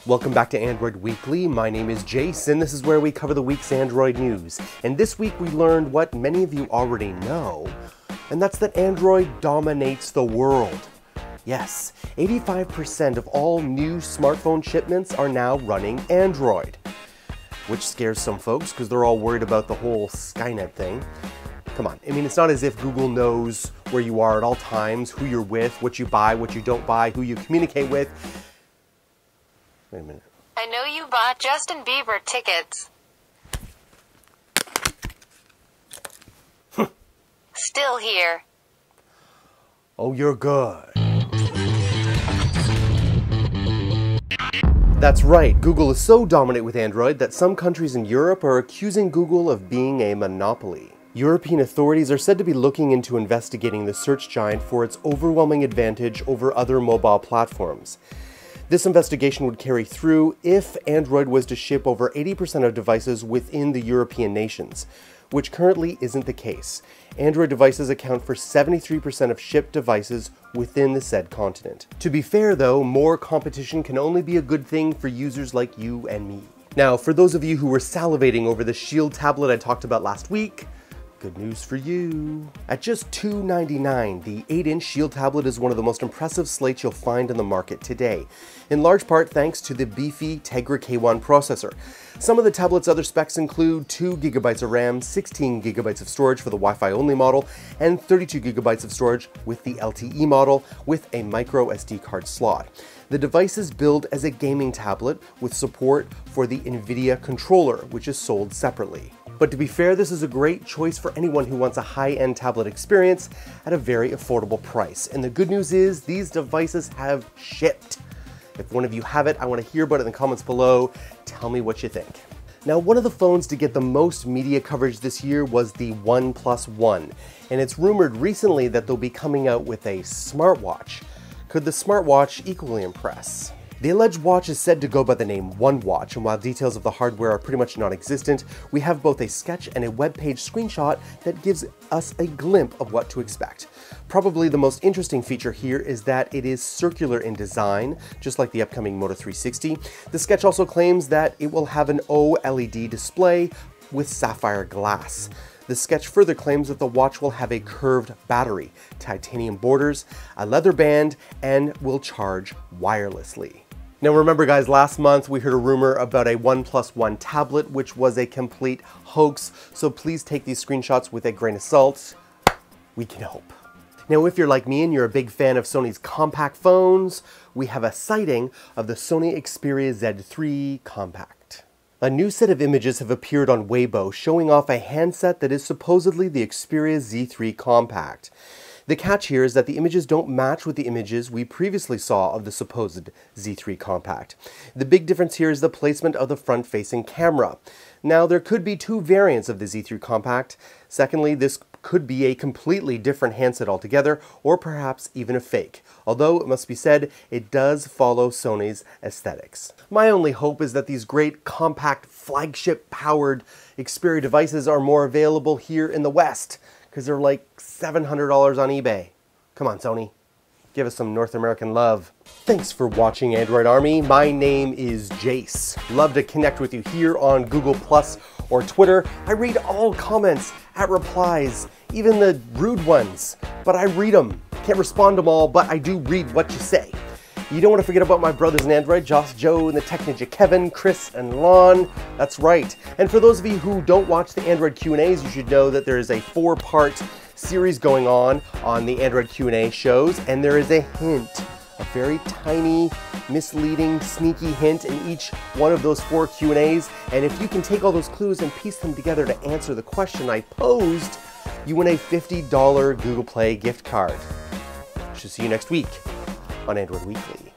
Welcome back to Android Weekly. My name is Jayce, and this is where we cover the week's Android news. And this week we learned what many of you already know, and that's that Android dominates the world. Yes, 85% of all new smartphone shipments are now running Android, which scares some folks because they're all worried about the whole Skynet thing. Come on, I mean, it's not as if Google knows where you are at all times, who you're with, what you buy, what you don't buy, who you communicate with. Wait a minute. I know you bought Justin Bieber tickets. Still here. Oh, you're good. That's right, Google is so dominant with Android that some countries in Europe are accusing Google of being a monopoly. European authorities are said to be looking into investigating the search giant for its overwhelming advantage over other mobile platforms. This investigation would carry through if Android was to ship over 80% of devices within the European nations, which currently isn't the case. Android devices account for 73% of shipped devices within the said continent. To be fair though, more competition can only be a good thing for users like you and me. Now, for those of you who were salivating over the Shield tablet I talked about last week, good news for you. At just $299, the 8-inch Shield tablet is one of the most impressive slates you'll find in the market today, in large part thanks to the beefy Tegra K1 processor. Some of the tablet's other specs include 2 GB of RAM, 16 GB of storage for the Wi-Fi only model, and 32 GB of storage with the LTE model with a micro SD card slot. The device is billed as a gaming tablet with support for the NVIDIA controller, which is sold separately. But to be fair, this is a great choice for anyone who wants a high-end tablet experience at a very affordable price. And the good news is these devices have shipped. If one of you have it, I want to hear about it in the comments below. Tell me what you think. Now, one of the phones to get the most media coverage this year was the OnePlus One, and it's rumored recently that they'll be coming out with a smartwatch. Could the smartwatch equally impress? The alleged watch is said to go by the name OneWatch, and while details of the hardware are pretty much non-existent, we have both a sketch and a web page screenshot that gives us a glimpse of what to expect. Probably the most interesting feature here is that it is circular in design, just like the upcoming Moto 360. The sketch also claims that it will have an OLED display with sapphire glass. The sketch further claims that the watch will have a curved battery, titanium borders, a leather band, and will charge wirelessly. Now remember guys, last month we heard a rumor about a OnePlus One tablet, which was a complete hoax, so please take these screenshots with a grain of salt. We can hope. Now if you're like me and you're a big fan of Sony's compact phones, we have a sighting of the Sony Xperia Z3 Compact. A new set of images have appeared on Weibo showing off a handset that is supposedly the Xperia Z3 Compact. The catch here is that the images don't match with the images we previously saw of the supposed Z3 Compact. The big difference here is the placement of the front-facing camera. Now, there could be two variants of the Z3 Compact. Secondly, this could be a completely different handset altogether, or perhaps even a fake. Although, it must be said, it does follow Sony's aesthetics. My only hope is that these great compact flagship-powered Xperia devices are more available here in the West, because they're like $700 on eBay. Come on, Sony. Give us some North American love. Thanks for watching, Android Army. My name is Jayce. Love to connect with you here on Google Plus or Twitter. I read all comments, replies, even the rude ones, but I read them. Can't respond to them all, but I do read what you say. You don't want to forget about my brothers in Android, Josh, Joe, and the Tech Ninja Kevin, Chris, and Lon. That's right. And for those of you who don't watch the Android Q&As, you should know that there is a 4-part series going on the Android Q&A shows, and there is a hint, a very tiny, misleading, sneaky hint in each one of those 4 Q&As. And if you can take all those clues and piece them together to answer the question I posed, you win a $50 Google Play gift card. Should see you next week on Android Weekly.